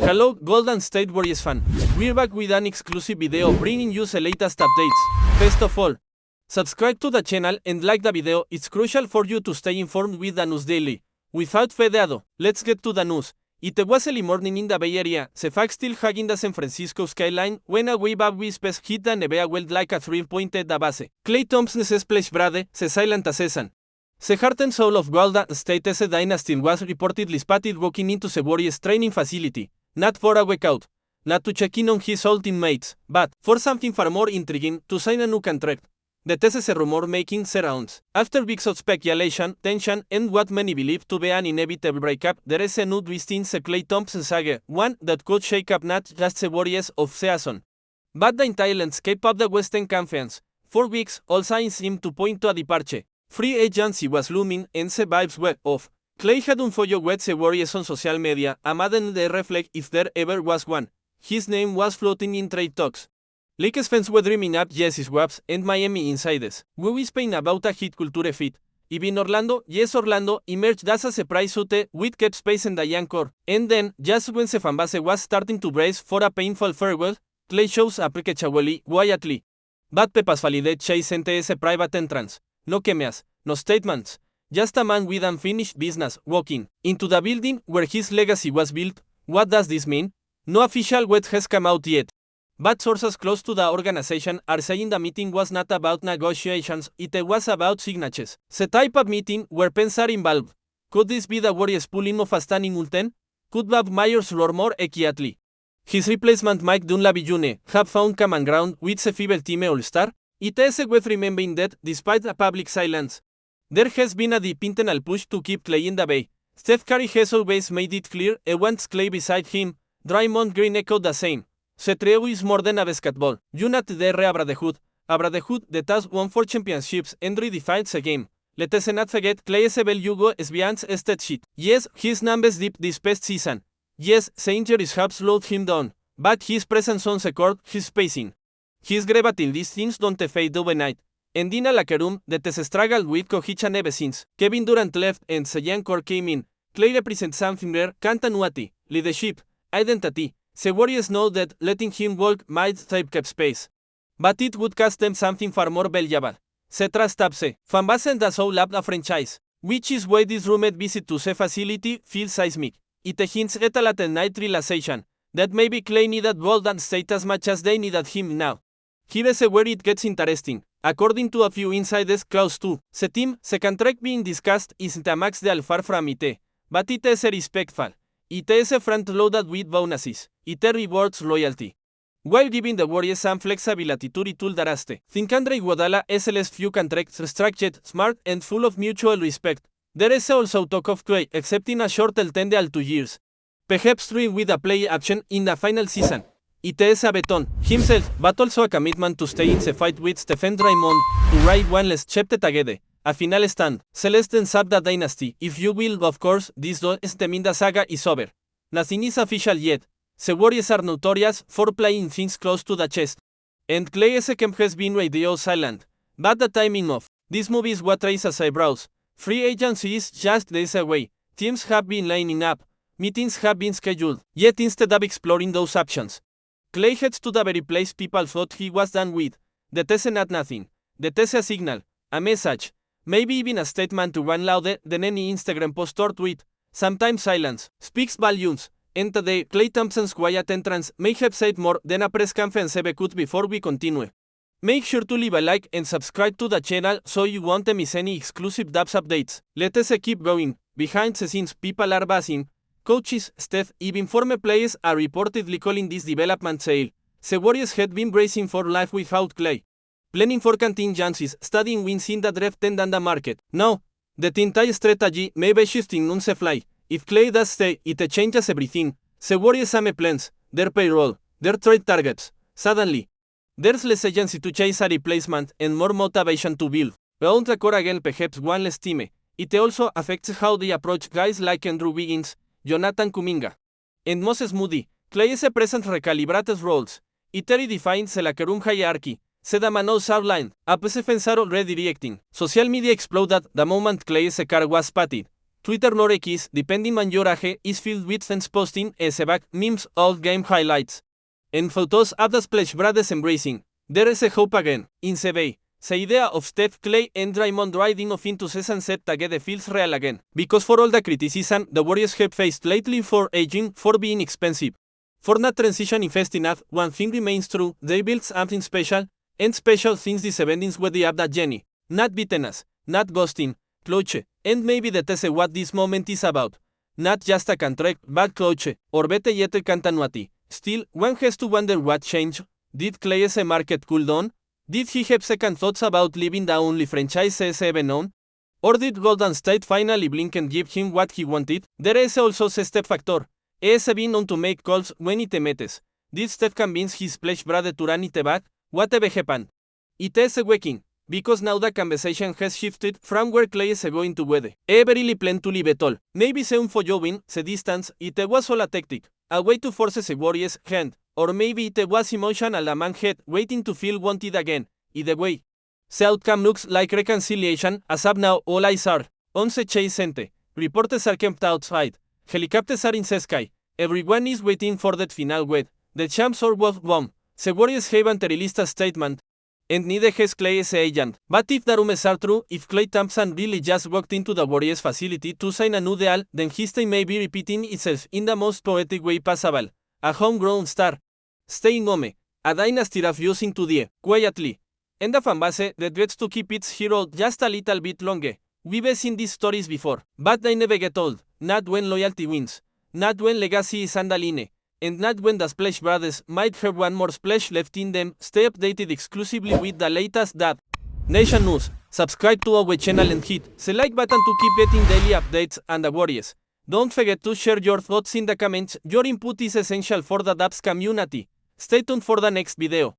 Hello, Golden State Warriors fan. We're back with an exclusive video bringing you the latest updates. First of all, subscribe to the channel and like the video. It's crucial for you to stay informed with the news daily. Without further ado, let's get to the news. It was early morning in the Bay Area. The fog still hugging the San Francisco skyline when a wave of wisps hit the Nevada well like a 3-point at the base. Klay Thompson's splash brade, the silent assassin. The heart and soul of Golden State as a dynasty was reportedly spotted walking into the Warriors training facility, not for a workout, not to check in on his old teammates, but for something far more intriguing, to sign a new contract. The thesis rumor making the rounds. After weeks of speculation, tension, and what many believe to be an inevitable breakup, there is a new twist in the Klay Thompson saga, one that could shake up not just the Warriors of season, but the entire landscape of the Western Conference. For weeks, all signs seemed to point to a departure. Free agency was looming, and the vibes were off. Klay had unfollowed with the Warriors on social media, a maddened the reflect if there ever was one. His name was floating in trade talks. Lakers fans were dreaming up Jesse swaps and Miami insiders. We whispered about a hit culture fit. Even Orlando, yes Orlando, emerged as a surprise suit with kept space in the young core. And then, just when the fanbase was starting to brace for a painful farewell, Klay shows up casually, quietly. But Pepas validate Chase sent a private entrance. No chemeas, no statements. Just a man with unfinished business, walking into the building where his legacy was built. What does this mean? No official word has come out yet. But sources close to the organization are saying the meeting was not about negotiations, it was about signatures. The type of meeting where pens are involved. Could this be the Warriors pulling off a stunning Ulten? Could Bob Myers roar more quietly? His replacement Mike Dunleavy Jr. have found common ground with the feeble team All-Star? It is worth remembering that, despite the public silence, there has been a deep internal push to keep Klay in the Bay. Steph Curry has always made it clear he wants Klay beside him. Draymond Green echoed the same. The trio is more than a basketball unit there a brotherhood that has won 4 championships and redefined the game. Let us not forget Klay Hugo beyond stat sheet. Yes, his numbers dipped this past season. Yes, the injuries have slowed him down, but his presence on the court, his spacing, his gravity, these things don't fade overnight. And in a locker room that has struggled with cohesion ever since Kevin Durant left and the young core came in, Klay represents something rare: continuity, leadership, identity. The Warriors know that letting him walk might take up space, but it would cost them something far more valuable. The trust of the fanbase and the soul of the franchise, which is why this rumored visit to the facility feels seismic. It hints at a late-night realization that maybe Klay needed Golden State as much as they needed him now. Here is where it gets interesting. According to a few insiders close to the contract being discussed isn't a max deal far from it, but it is respectful. It is front-loaded with bonuses. It rewards loyalty, while giving the Warriors some flexibility to retool the roster. Think Andre Iguodala SL's few contracts structured, smart, and full of mutual respect. There is also talk of Klay accepting a shorter tenure 2 years, perhaps 3 with a play option in the final season. It is a beton himself, but also a commitment to stay in the fight with Stephen Draymond to write one last chapter together. A final stand. Celeste and save the dynasty, if you will. Of course, this doesn't mean the saga is over. Nothing is official yet. The Warriors are notorious for playing things close to the chest, and Klay's camp has been radio silent. But the timing of this move is what raises eyebrows. Free agency is just days away. Teams have been lining up. Meetings have been scheduled. Yet instead of exploring those options, Klay heads to the very place people thought he was done with. That is not nothing. That is a signal, a message, maybe even a statement to run louder than any Instagram post or tweet. Sometimes silence speaks volumes, and today Klay Thompson's quiet entrance may have said more than a press conference ever could. Before we continue, make sure to leave a like and subscribe to the channel so you won't miss any exclusive dubs updates. Let us keep going. Behind the scenes, people are buzzing. Coaches, Steph, even former players are reportedly calling this development sale. The Warriors had been bracing for life without Klay, planning for contingencies, studying wins in the draft and on the market. Now, the entire strategy may be shifting on the fly. If Klay does stay, it changes everything. The Warriors' have plans, their payroll, their trade targets. Suddenly, there's less agency to chase a replacement and more motivation to build around the core again, perhaps one less team. It also affects how they approach guys like Andrew Wiggins, Jonathan Kuminga, and Moses Moody. Klay's present recalibrates roles. It redefines the locker room hierarchy. The dominoes outlined. Apps fans are already reacting. Social media exploded the moment Klay's car was spotted. Twitter nor X, depending on your age, is filled with fans posting back memes, old game highlights. En photos of the splash brothers embracing. There is a hope again. In CB, the idea of Steph, Klay and Draymond riding off into the sunset together feels real again. Because for all the criticism the Warriors have faced lately for aging, for being expensive, for not transitioning fast enough, one thing remains true: they built something special, and special things these events with the app that Jenny, not bitterness, not ghosting, clutch, and maybe that is what this moment is about. Not just a contract, but clutch, or better yet a continuity. Still, one has to wonder what changed. Did Clay's market cool down? Did he have second thoughts about leaving the only franchise ever known? Or did Golden State finally blink and give him what he wanted? There is also a step factor. He has been known to make calls when it matters. Did Steph convince his splash brother to run it back? Whatever happened. It is working, because now the conversation has shifted from where Klay is going to whether ever really plan to leave at all. Maybe soon for Jovin, the distance, it was all a tactic, a way to force the Warriors' hand, or maybe it was emotional a man had waiting to feel wanted again. Either way, the outcome looks like reconciliation, as of now all eyes are on the Chase Center. Reporters are camped outside, helicopters are in the sky, everyone is waiting for that final word. The champs are both bomb. The Warriors haven't released a statement, and neither has Clay's agent. But if the rumors are true, if Klay Thompson really just walked into the Warriors facility to sign a new deal, then history may be repeating itself in the most poetic way possible. A homegrown star, staying home, a dynasty refusing to die, quietly. And a fanbase that gets to keep its hero just a little bit longer. We've seen these stories before, but they never get old. Not when loyalty wins, not when legacy is on the line, and not when the Splash Brothers might have one more splash left in them. Stay updated exclusively with the latest Dab Nation news. Subscribe to our channel and hit the like button to keep getting daily updates on the Warriors. Don't forget to share your thoughts in the comments. Your input is essential for the Dabs community. Stay tuned for the next video.